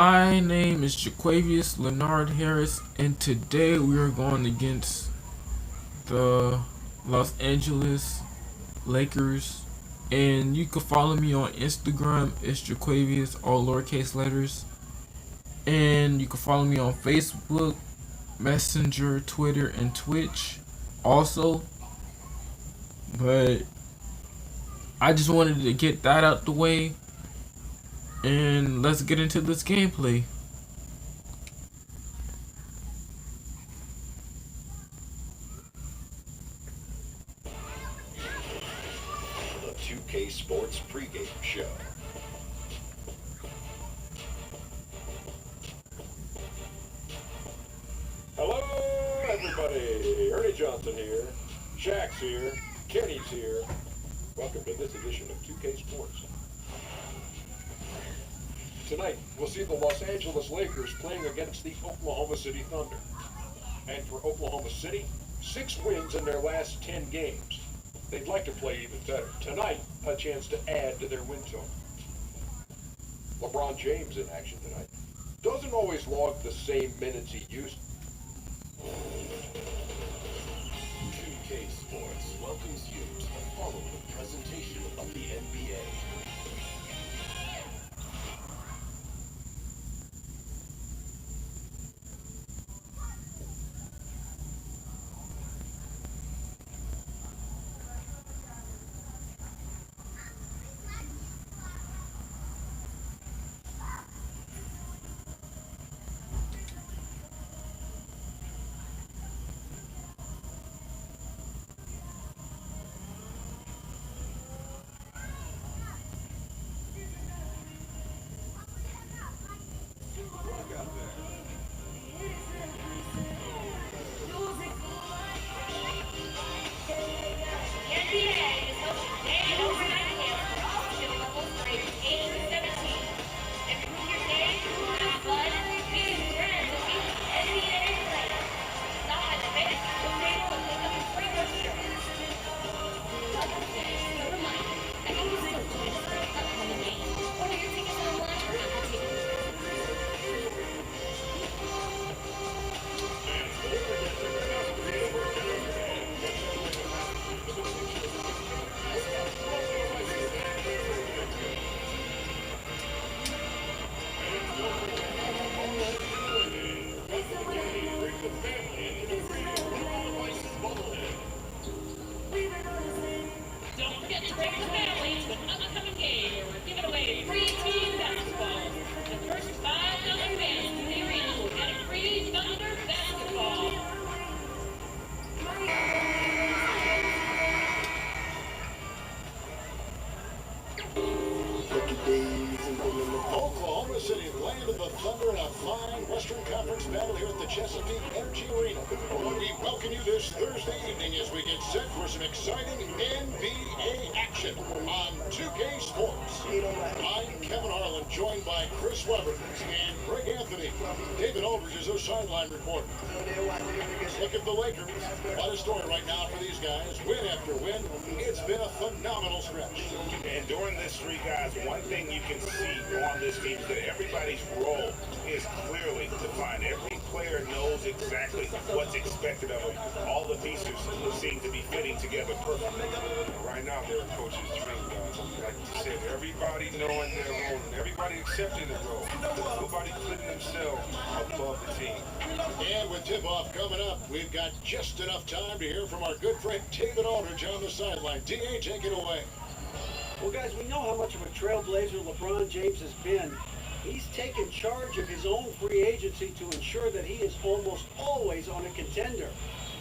My name is Jaquavius Leonard Harris, and today we are going against the Los Angeles Lakers. And you can follow me on Instagram, it's Jaquavius, all lowercase letters. And you can follow me on Facebook, Messenger, Twitter, and Twitch also. But I just wanted to get that out the way, and let's get into this gameplay. The 2K Sports pregame show. Hello, everybody. Ernie Johnson here. Shaq's here. Kenny's here. Welcome to this edition of 2K Sports. Tonight, we'll see the Los Angeles Lakers playing against the Oklahoma City Thunder. And for Oklahoma City, 6 wins in their last 10 games. They'd like to play even better. Tonight, a chance to add to their win total. LeBron James in action tonight. Doesn't always log the same minutes he used. 2K Sports welcomes you to the following presentation of the NBA. Oklahoma City, land of the Thunder in a fine Western Conference battle here at the Chesapeake Energy Arena. We welcome you this Thursday evening as we get set for some exciting NBA action on 2K Sports. I'm Kevin Harlan, joined by Chris Webber and Greg Anthony. David Aldridge is our sideline reporter. Look at the Lakers. What a story right now for these guys. Win after win. It's been a phenomenal stretch. And during this streak, guys, one thing you can see on this team is that everybody's role is clearly defined. Every player knows exactly what's expected of them. All the pieces seem to be fitting together perfectly. Right now, they're a coach's dream, guys. Like you said, everybody knowing their role and everybody accepting their role. Nobody putting themselves above the team. And with tip-off coming up, we've got just enough time to hear from our good friend David Aldridge on the sideline. D.A., take it away. Well, guys, we know how much of a trailblazer LeBron James has been. He's taken charge of his own free agency to ensure that he is almost always on a contender.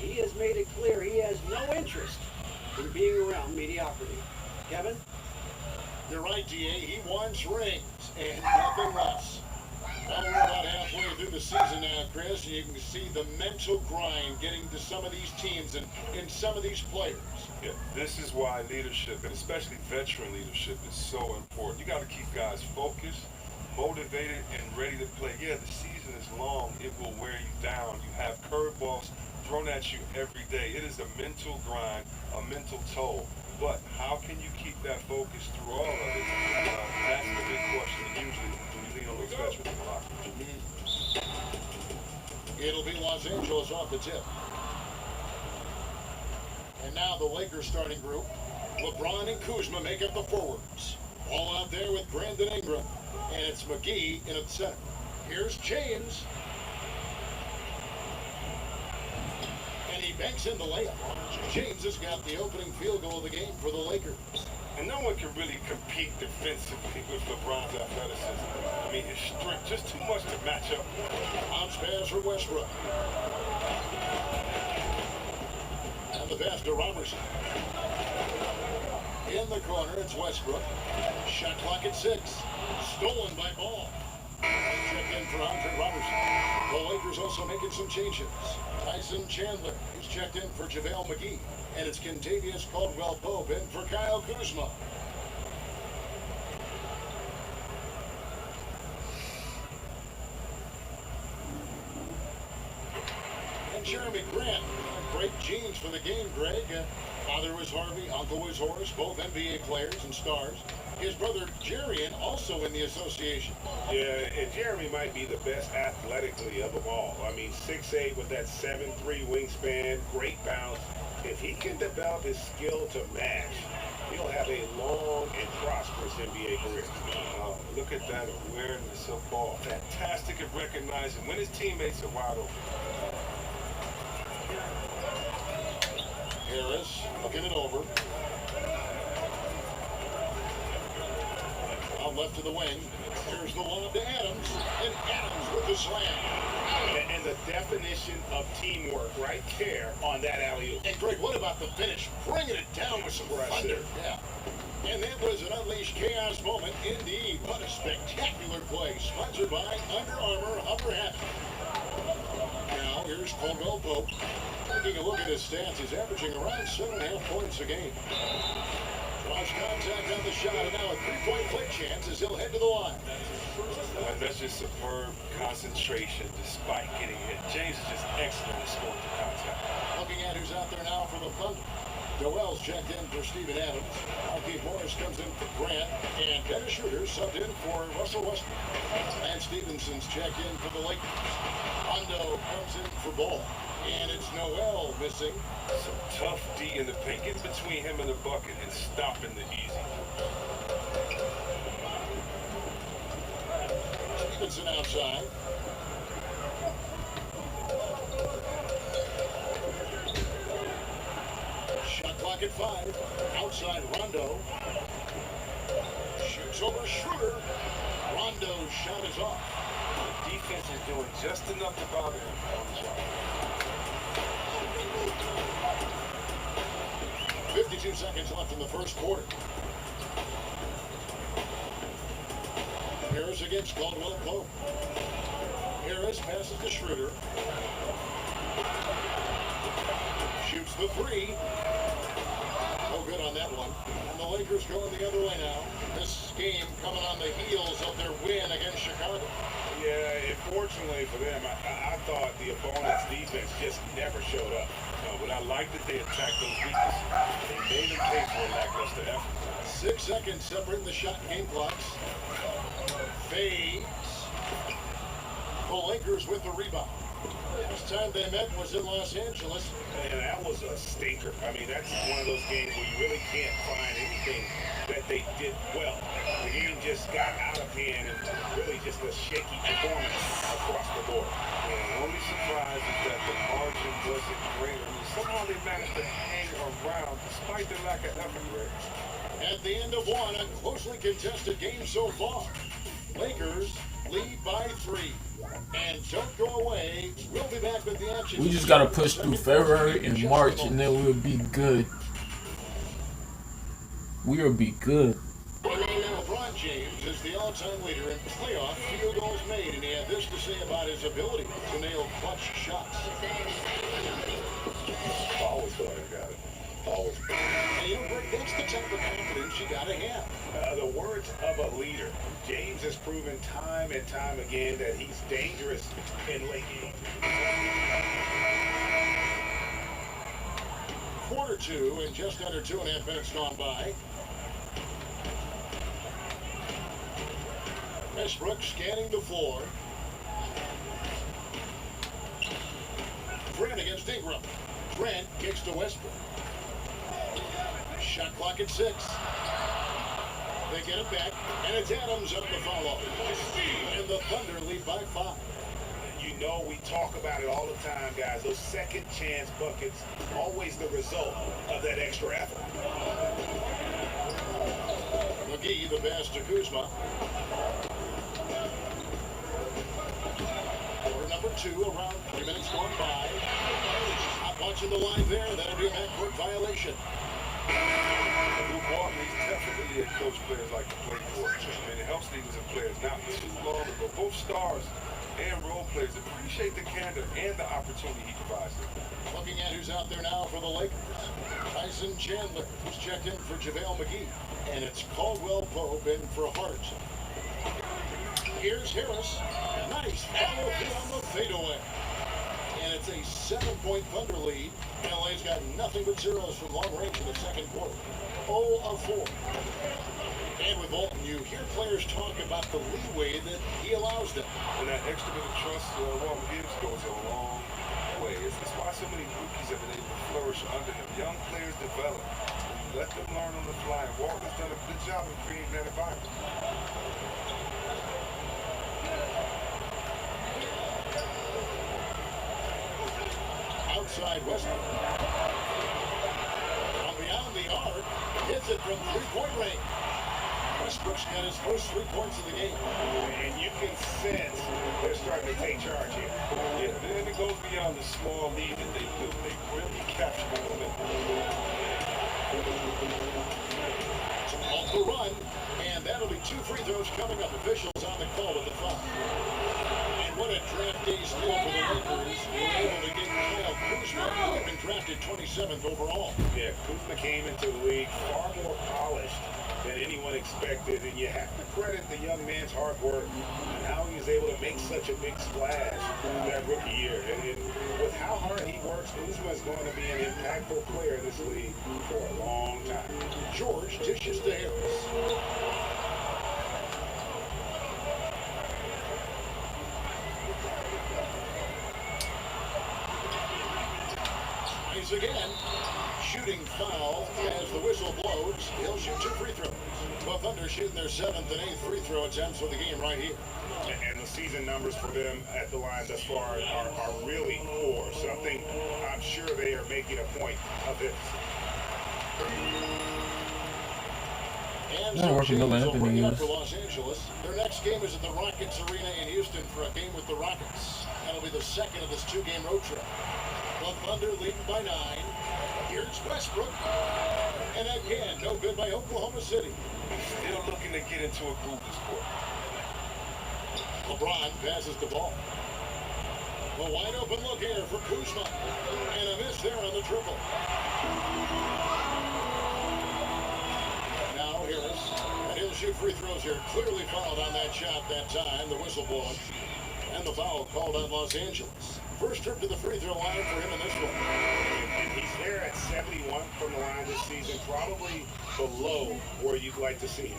He has made it clear he has no interest in being around mediocrity. Kevin? You're right, D.A. He wants rings and nothing less. Well, we're about halfway through the season now, Chris, and you can see the mental grind getting to some of these teams and some of these players. Yeah, this is why leadership, and especially veteran leadership, is so important. You got to keep guys focused, motivated, and ready to play. Yeah, the season is long. It will wear you down. You have curveballs thrown at you every day. It is a mental grind, a mental toll. But how can you keep that focus through all of it? That's the big question. Usually, when you lean on those veterans in the locker room. It'll be Los Angeles off the tip. And now the Lakers starting group. LeBron and Kuzma make up the forwards. All out there with Brandon Ingram. And it's McGee in at the center. Here's James. And he banks in the layup. James has got the opening field goal of the game for the Lakers. And no one can really compete defensively with LeBron's athleticism. I mean, his strength, just too much to match up. Bounce pass for Westbrook. And the pass to Robertson. In the corner, it's Westbrook. Shot clock at 6. Stolen by Ball. Check in for Andre Robertson. The Lakers also making some changes. Tyson Chandler is checked in for JaVale McGee. And it's Kentavious Caldwell-Pope in for Kyle Kuzma. And Jeremy Grant. Great genes for the game, Greg. Father was Harvey, uncle was Horace, both NBA players and stars. His brother Jerian also in the association. Yeah, and Jeremy might be the best athletically of them all. I mean, 6'8" with that 7'3" wingspan, great bounce. If he can develop his skill to match, he'll have a long and prosperous NBA career. Look at that awareness of ball. Fantastic at recognizing when his teammates are wide open. Harris looking it over. Out left to the wing. Here's the lob to Adams. And Adams with the slam. And the definition of teamwork right there on that alley-oop. And Greg, what about the finish? Bringing it down with some thunder. Yeah. And that was an unleashed chaos moment indeed. What a spectacular play. Sponsored by Under Armour Upper Hat. Now here's Caldwell-Pope. Taking a look at his stats, he's averaging around 7.5 points a game. Lost contact on the shot, and now a three-point play chance as he'll head to the line. That's just superb concentration despite getting hit. James is just excellent at scoring the contact. Looking at who's out there now for the Thunder. Doel's checked in for Steven Adams. Marquise Morris comes in for Grant. And Dennis Schroeder subbed in for Russell Westbrook. And Stevenson's checked in for the Lakers. Rondo comes in for Ball. And it's Noel missing. Some tough D in the paint. Get between him and the bucket and stopping the easy. Stevenson outside. Shot clock at 5. Outside Rondo. Shoots over Schroeder. Rondo's shot is off. The defense is doing just enough to bother him on the shot. 52 seconds left in the first quarter. Harris against Caldwell-Pope. Harris passes to Schroeder. Shoots the three. No good on that one. And the Lakers going the other way now. This game coming on the heels of their win against Chicago. Yeah, unfortunately for them, I thought the opponent's defense just never showed up. But I like that they attacked those weaknesses. They made them pay for a lackluster effort. 6 seconds separating the shot game clocks. Fades. The Lakers with the rebound. Last time they met was in Los Angeles. And that was a stinker. I mean, that's one of those games where you really can't find anything that they did well. The game just got out of hand and really just a shaky performance across the board. And the only surprise is that the margin wasn't greater. I mean, somehow they managed to hang around despite the lack of effort rate. At the end of one, a closely contested game so far. Lakers lead by 3. And don't go away. We'll be back with the action. We just gotta push through February and March, and then we'll be good. We'll be good. LeBron James is the all-time leader in playoff field goals made, and he had this to say about his ability to nail clutch shots. Always thought I got it. Always. And you know, Greg, that's the type of confidence you gotta have. The words of a leader. James has proven time and time again that he's dangerous in late games. Quarter quarter two in just under 2.5 minutes gone by. Westbrook scanning the floor. Grant against Ingram. Grant kicks to Westbrook. Shot clock at 6. They get it back, and it's Adams up the follow. And the Thunder lead by 5. You know, we talk about it all the time, guys. Those second chance buckets, always the result of that extra effort. McGee, the pass to Kuzma. Quarter number 2, around 3 minutes gone by. Not watching the line there. That'll be a backcourt violation. Luke Walton, he's definitely a coach players like to play for. And it helps defensive players not too long ago. Both stars and role players appreciate the candor and the opportunity he provides them. Looking at who's out there now for the Lakers. Tyson Chandler, who's checked in for JaVale McGee. And it's Caldwell Pope in for Hart. Here's Harris. Nice follow through on the fadeaway. And it's a 7-point Thunder lead. LA's got nothing but zeros from long range in the second quarter. 0 of 4. And with Walton, you hear players talk about the leeway that he allows them. And that extra bit of trust Walton gives goes a long way. It's why so many rookies have been able to flourish under him. Young players develop. Let them learn on the fly. And Walton's done a good job of creating that environment. Outside Westbrook. From beyond the arc, hits it from three-point range. Westbrook's got his first 3 points of the game. And you can sense they're starting to take charge here. Yeah, then it goes beyond the small lead that they built. They really capture the momentum. Off the run, and that'll be 2 free throws coming up. Officials on the call with the foul. And what a draft day steal for the Lakers. They were able to get Kyle Kuzma, who had been drafted 27th overall. Yeah, Kuzma came into the league far more polished than anyone expected, and you have to credit the young man's hard work and how he was able to make such a big splash that rookie year. And with how hard he works, Kuzma is going to be an impactful player in this league for a long time. George dishes to Harris. Tries again. Shooting foul as the whistle blows. He'll shoot 2 free throws. The Thunder shooting their 7th and 8th free throw attempts for the game right here. And the season numbers for them at the line thus far are really poor. Something I'm sure they are making a point of it. And Not working the lamp will in bring the it up use. for Los Angeles. Their next game is at the Rockets Arena in Houston for a game with the Rockets. That'll be the second of this 2-game road trip. The Thunder leading by 9. Here's Westbrook. And again, no good by Oklahoma City. Still looking to get into a groove this quarter. LeBron passes the ball. A wide open look here for Kuzma. And a miss there on the triple. Now Harris. And he'll shoot free throws here. Clearly fouled on that shot that time. The whistle blowing. And the foul called on Los Angeles. First trip to the free throw line for him in this one. And he's there at 71 from the line this season, probably below where you'd like to see him.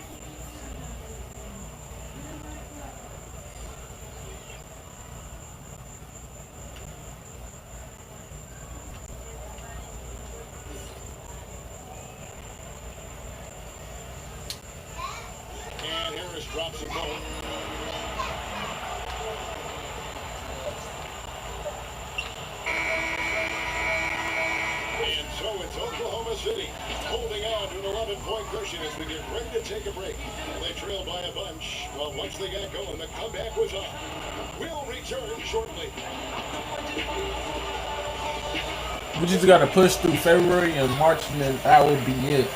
And Harris drops them both. And so it's Oklahoma City holding on to an 11-point cushion as we get ready to take a break. They trailed by a bunch. Well, once they got going, the comeback was on. We'll return shortly. We just gotta push through February and March, and then that would be it.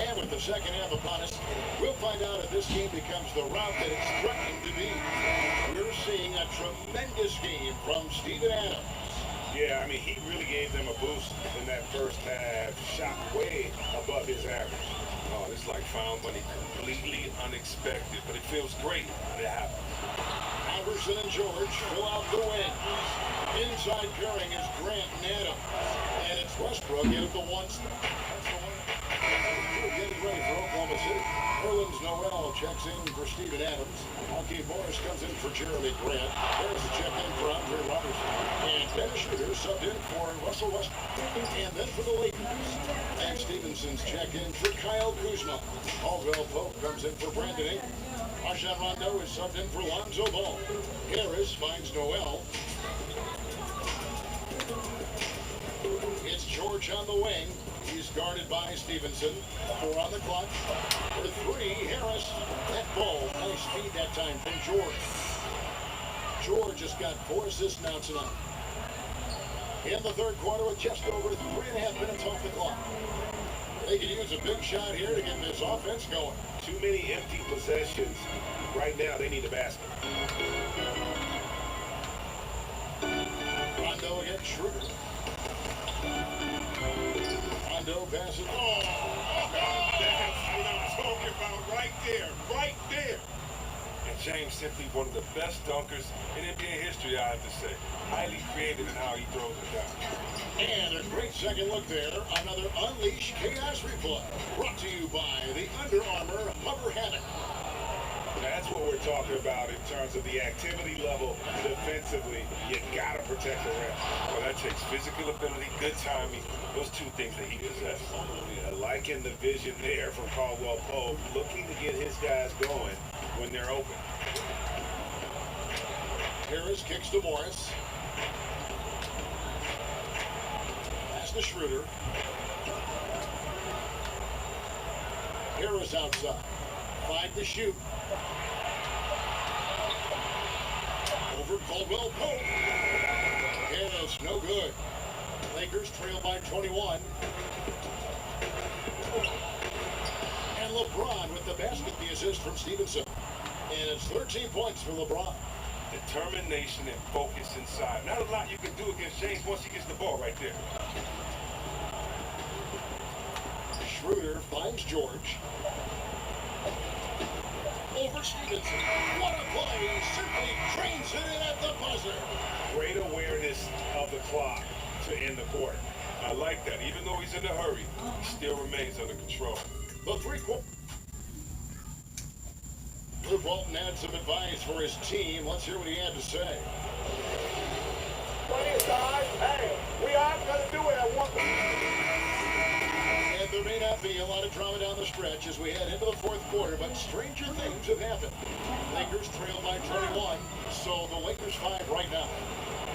And with the second half upon us, we'll find out if this game becomes the route that it's threatening to be. We're seeing a tremendous game from Steven Adams. Yeah, I mean, he really gave them a boost in that first half, shot way above his average. Oh, it's like found money, completely unexpected, but it feels great when it happens. Iverson and George fill out the wing. Inside pairing is Grant and Adams. And it's Westbrook in at the one spot. Getting ready for Oklahoma City. Nerlens Noel checks in for Steven Adams. Marquise Morris comes in for Jeremy Grant. There's a check in for Andre Robertson. And Dennis Schroeder subbed in for Russell Westbrook. And then for the Lakers, Matt Stevenson's check in for Kyle Kuzma. Caldwell Pope comes in for Brandon Ingram. Rajon Rondo is subbed in for Lonzo Ball. Harris finds Noel. It's George on the wing. He's guarded by Stevenson. 4 on the clock. For 3, Harris. That ball, nice speed that time from George. George has got 4 assists now tonight. In the third quarter with just over 3.5 minutes off the clock. They could use a big shot here to get this offense going. Too many empty possessions. Right now, they need a basket. Rondo against Schroeder. Rondo passes. Oh, That's what I'm talking about right there. Right there. And James simply one of the best dunkers in NBA history, I have to say. Highly creative in how he throws it down. and a great second look there. Another Unleash Chaos replay. Brought to you by the Under Armour Hover Hammock. That's what we're talking about in terms of the activity level defensively. You gotta protect the rim. Well, that takes physical ability, good timing, those 2 things that he possesses. Yeah, liking the vision there from Caldwell Pope, looking to get his guys going when they're open. Harris kicks to Morris. Pass to Schroeder. Harris outside. 5 to shoot. Over Caldwell Pope. Harris, no good. Lakers trail by 21. And LeBron with the basket, the assist from Stevenson. And it's 13 points for LeBron. Determination and focus inside. Not a lot you can do against James once he gets the ball right there. Schroeder finds George. Over Stevenson. What a play. He simply trains it in at the buzzer. Great awareness of the clock to end the quarter. I like that. Even though he's in a hurry, he still remains under control. The three-quarter. Luke Walton had some advice for his team. Let's hear what he had to say. Plenty of time. Hey, we aren't going to do it at one. And there may not be a lot of drama down the stretch as we head into the fourth quarter, but stranger things have happened. Lakers trail by 21, so the Lakers 5 right now.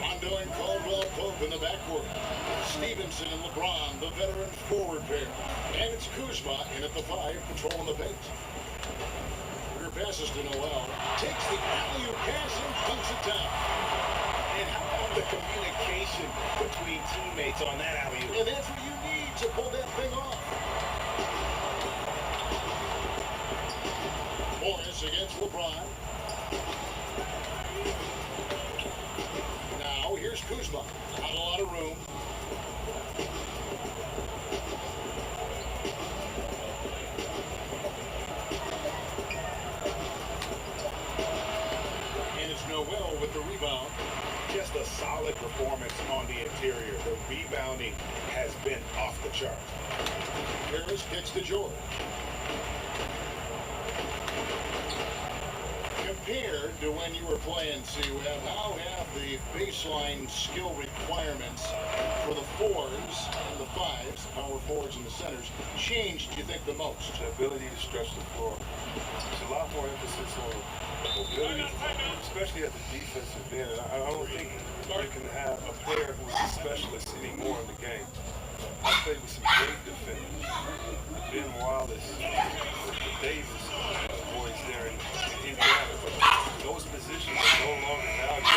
Rondo and Caldwell Pope in the backcourt. Stevenson and LeBron, the veteran forward pair. And it's Kuzma in at the 5, controlling the pace. Passes to Noel, takes the alley-oop pass and dunks it down. And how about the communication between teammates on that alley-oop? And that's what you need to pull that thing off. Morris against LeBron. Now here's Kuzma. Not a lot of room. Noel with the rebound. Just a solid performance on the interior. The rebounding has been off the chart. Harris kicks to George. Compared to when you were playing, so you now have the baseline skill requirements for the 4s and the 5s, power forwards and the centers, changed, do you think, the most? The ability to stretch the floor. There's a lot more emphasis on mobility, especially at the defensive end. And I don't think you can have a player who's a specialist anymore in the game. I played with some great defenders. Ben Wallace, Davis, boys there in Indiana. But those positions are no longer valued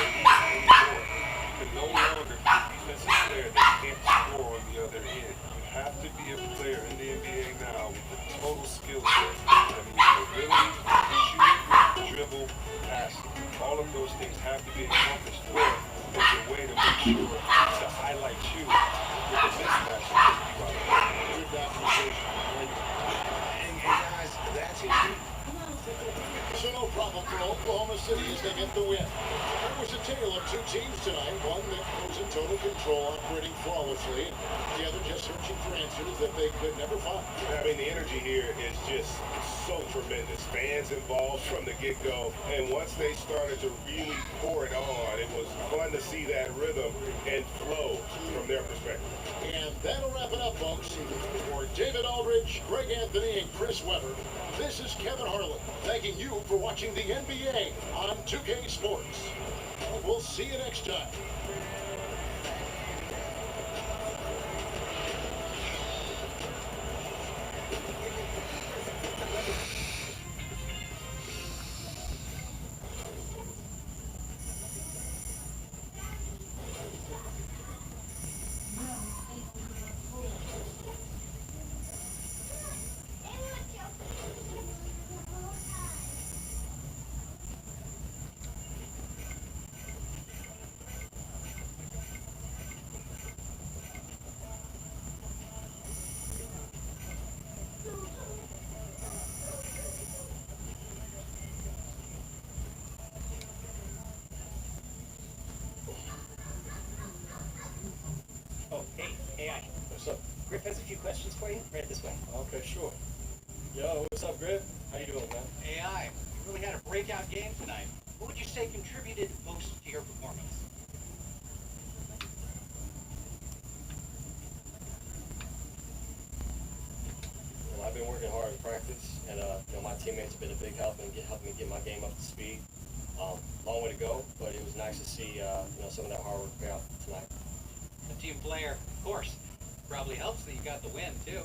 anymore. You can no longer be a defensive player that can't score on the other end. You have to be a player in the NBA now with the total skill set. That means mobility, shoot, dribble, pass. All of those things have to be accomplished. Or there's a way to make sure to highlight you with the mismatch and take you out. Good documentation. And problem for Oklahoma City as they get the win. It was a tale of two teams tonight. One that was in total control, operating flawlessly. The other just searching for answers that they could never find. I mean, the energy here is just so tremendous. Fans involved from the get-go, and once they started to really pour it on, it was fun to see that rhythm and flow from their perspective. And that'll wrap it up, folks. For David Aldridge, Greg Anthony, and Chris Webber, this is Kevin Harlan, thanking you for watching the NBA on 2K Sports. We'll see you next time. Oh, hey, AI. What's up? Griff has a few questions for you. Right this way. Okay, sure. Yo, what's up, Griff? How you doing, man? AI, you really had a breakout game tonight. What would you say contributed most to your performance? Well, I've been working hard in practice, and my teammates have been a big help in helping me get my game up to speed. Long way to go, but it was nice to see some of that hard work pay off tonight. A team player, of course. Probably helps that you got the win, too.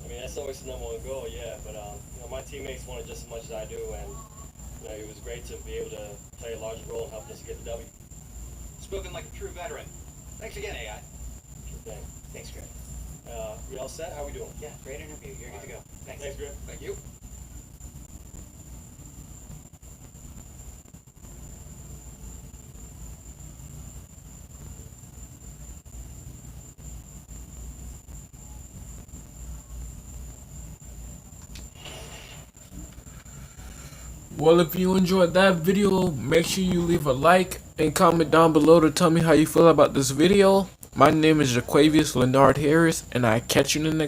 I mean, that's always the number one goal, yeah. But my teammates wanted just as much as I do, and it was great to be able to play a larger role in helping us get the W. Spoken like a true veteran. Thanks again, AI. Sure thing. Thanks, Griff. We all set? How we doing? Yeah, great interview. You're good to go. Thanks. Thanks, Griff. Thank you. Well, if you enjoyed that video, make sure you leave a like and comment down below to tell me how you feel about this video. My name is Jaquavius Leonard Harris, and I catch you in the next